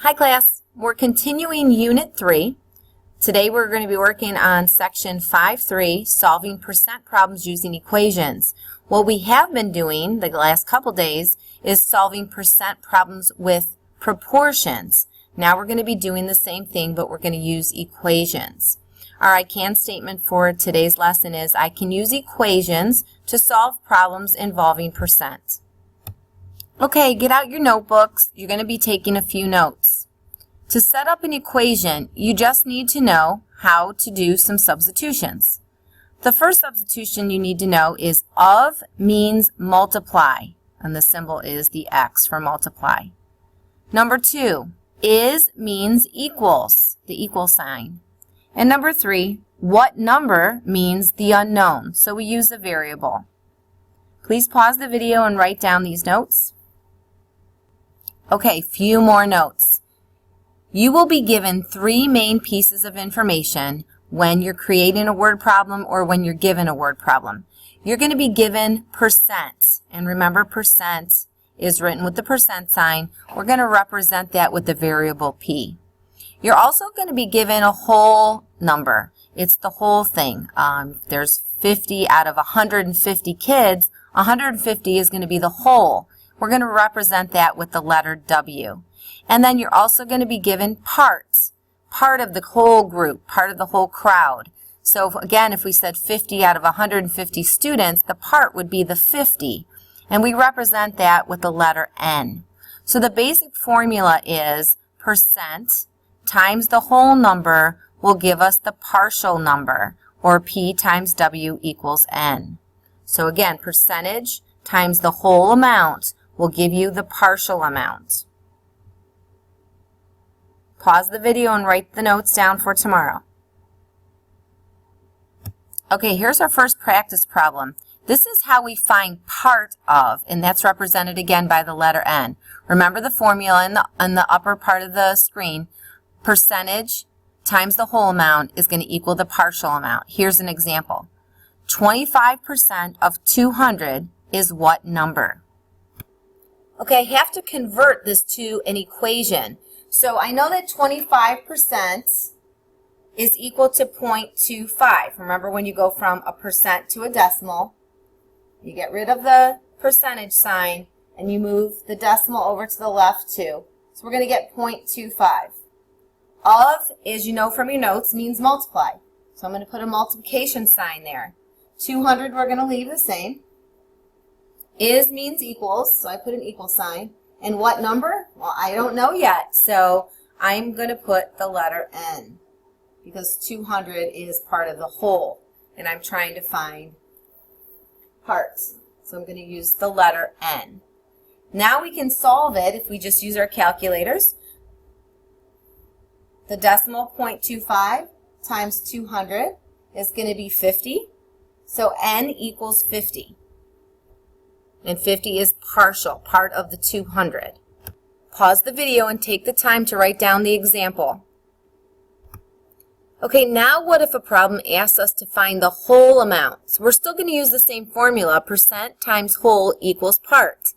Hi class, we're continuing Unit 3. Today we're going to be working on Section 5.3, solving percent problems using equations. What we have been doing the last couple days is solving percent problems with proportions. Now we're going to be doing the same thing, but we're going to use equations. Our I can statement for today's lesson is I can use equations to solve problems involving percent. Okay, get out your notebooks. You're going to be taking a few notes. To set up an equation, you just need to know how to do some substitutions. The first substitution you need to know is of means multiply, and the symbol is the X for multiply. Number 2, is means equals, the equal sign. And number 3, what number means the unknown, so we use a variable. Please pause the video and write down these notes. Okay, few more notes. You will be given 3 main pieces of information when you're creating a word problem or when you're given a word problem. You're going to be given percent, and remember percent is written with the percent sign. We're going to represent that with the variable p. You're also going to be given a whole number. It's the whole thing. There's 50 out of 150 kids. 150 is going to be the whole. We're going to represent that with the letter W. And then you're also going to be given parts, part of the whole group, part of the whole crowd. So again, if we said 50 out of 150 students, the part would be the 50. And we represent that with the letter N. So the basic formula is percent times the whole number will give us the partial number, or P times W equals N. So again, percentage times the whole amount will give you the partial amount. Pause the video and write the notes down for tomorrow. Okay, here's our first practice problem. This is how we find part of, and that's represented again by the letter N. Remember the formula in the upper part of the screen. Percentage times the whole amount is going to equal the partial amount. Here's an example. 25% of 200 is what number? Okay, I have to convert this to an equation. So I know that 25% is equal to 0.25. Remember, when you go from a percent to a decimal, you get rid of the percentage sign and you move the decimal over to the left too. So we're going to get 0.25. Of, as you know from your notes, means multiply. So I'm going to put a multiplication sign there. 200 we're going to leave the same. Is means equals, so I put an equal sign. And what number? Well, I don't know yet, so I'm going to put the letter N because 200 is part of the whole, and I'm trying to find parts. So I'm going to use the letter N. Now we can solve it if we just use our calculators. The decimal 0.25 times 200 is going to be 50, so N equals 50. And 50 is partial, part of the 200. Pause the video and take the time to write down the example. Okay, now what if a problem asks us to find the whole amount? So we're still going to use the same formula, percent times whole equals part.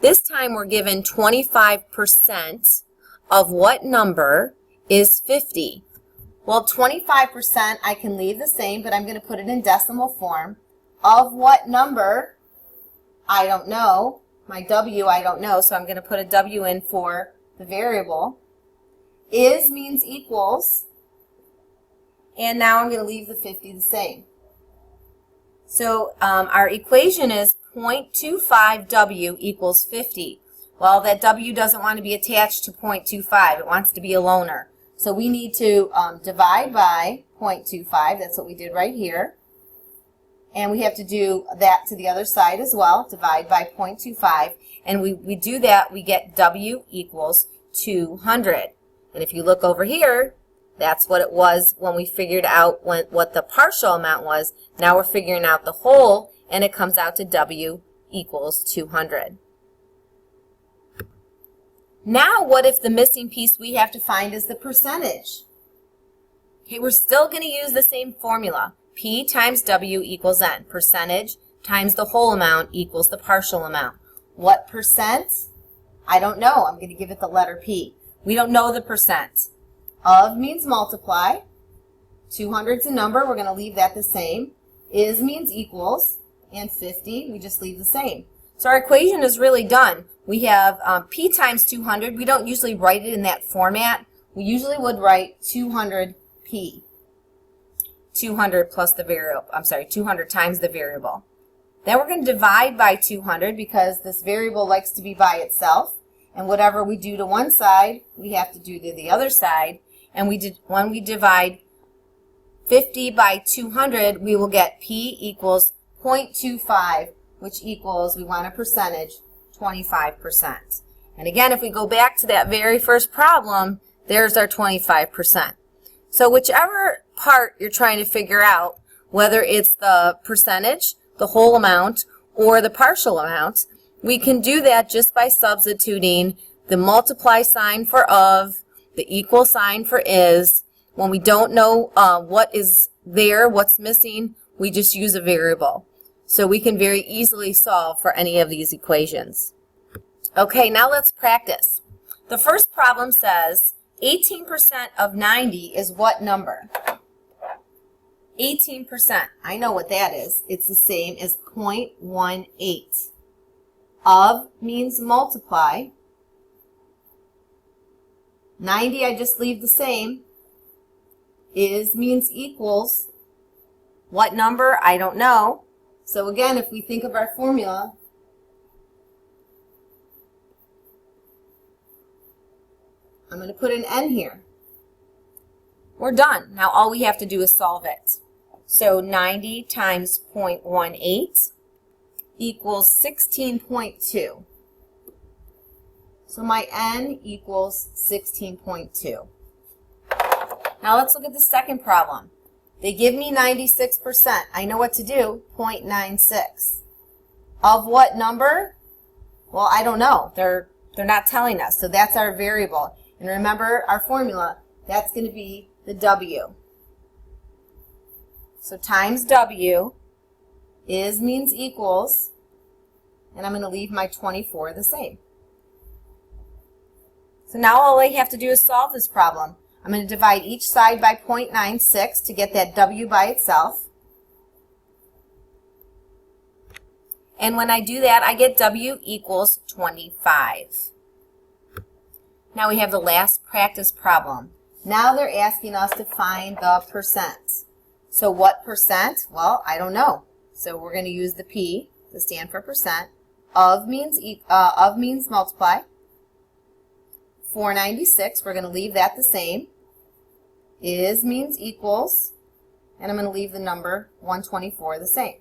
This time we're given 25% of what number is 50? Well, 25% I can leave the same, but I'm going to put it in decimal form. Of what number? I don't know. My W I don't know, so I'm going to put a W in for the variable. Is means equals, and now I'm going to leave the 50 the same. So our equation is 0.25 W equals 50. Well, that W doesn't want to be attached to 0.25. It wants to be a loner. So we need to divide by 0.25. That's what we did right here. And we have to do that to the other side as well, divide by 0.25. And we do that, we get W equals 200. And if you look over here, that's what it was when we figured out what the partial amount was. Now we're figuring out the whole, and it comes out to W equals 200. Now what if the missing piece we have to find is the percentage? Okay, we're still going to use the same formula. P times W equals N. Percentage times the whole amount equals the partial amount. What percent? I don't know. I'm going to give it the letter P. We don't know the percent. Of means multiply. 200's a number. We're going to leave that the same. Is means equals. And 50, we just leave the same. So our equation is really done. We have P times 200. We don't usually write it in that format. We usually would write 200P. 200 plus the variable, 200 times the variable. Then we're going to divide by 200 because this variable likes to be by itself. And whatever we do to one side, we have to do to the other side. And when we divide 50 by 200, we will get P equals 0.25, which equals, we want a percentage, 25%. And again, if we go back to that very first problem, there's our 25%. So whichever part you're trying to figure out, whether it's the percentage, the whole amount, or the partial amount, we can do that just by substituting the multiply sign for of, the equal sign for is. When we don't know what is there, what's missing, we just use a variable. So we can very easily solve for any of these equations. Okay, now let's practice. The first problem says 18% of 90 is what number? 18%. I know what that is. It's the same as 0.18. Of means multiply. 90 I just leave the same. Is means equals. What number? I don't know. So again, if we think of our formula, I'm going to put an n here. We're done. Now all we have to do is solve it. So 90 times 0.18 equals 16.2. So my n equals 16.2. Now let's look at the second problem. They give me 96%. I know what to do, 0.96. Of what number? Well, I don't know. They're not telling us. So that's our variable. And remember our formula, that's going to be the W. So times W is means equals, and I'm going to leave my 24 the same. So now all I have to do is solve this problem. I'm going to divide each side by 0.96 to get that W by itself. And when I do that, I get W equals 25. Now we have the last practice problem. Now they're asking us to find the percent. So what percent? Well, I don't know. So we're going to use the P to stand for percent. Of means multiply. 496, we're going to leave that the same. Is means equals, and I'm going to leave the number 124 the same.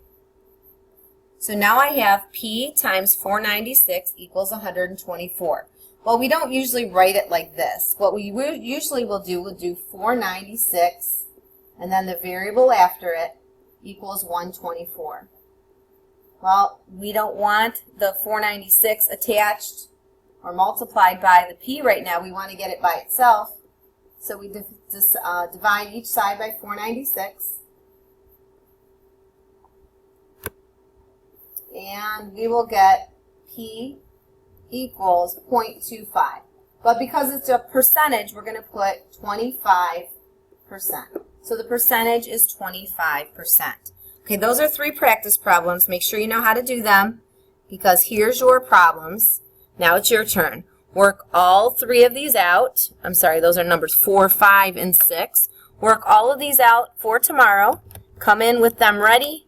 So now I have P times 496 equals 124. Well, we don't usually write it like this. What we usually will do 496, and then the variable after it equals 124. Well, we don't want the 496 attached or multiplied by the P right now. We want to get it by itself. So we divide each side by 496. And we will get P equals 0.25. But because it's a percentage, we're going to put 25%. So the percentage is 25%. Okay, those are 3 practice problems. Make sure you know how to do them, because here's your problems. Now it's your turn. Work all 3 of these out. I'm sorry, those are numbers 4, 5, and 6. Work all of these out for tomorrow. Come in with them ready,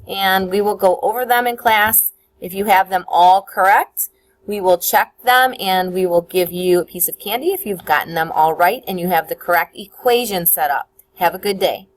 and we will go over them in class. If you have them all correct, we will check them, and we will give you a piece of candy if you've gotten them all right and you have the correct equation set up. Have a good day.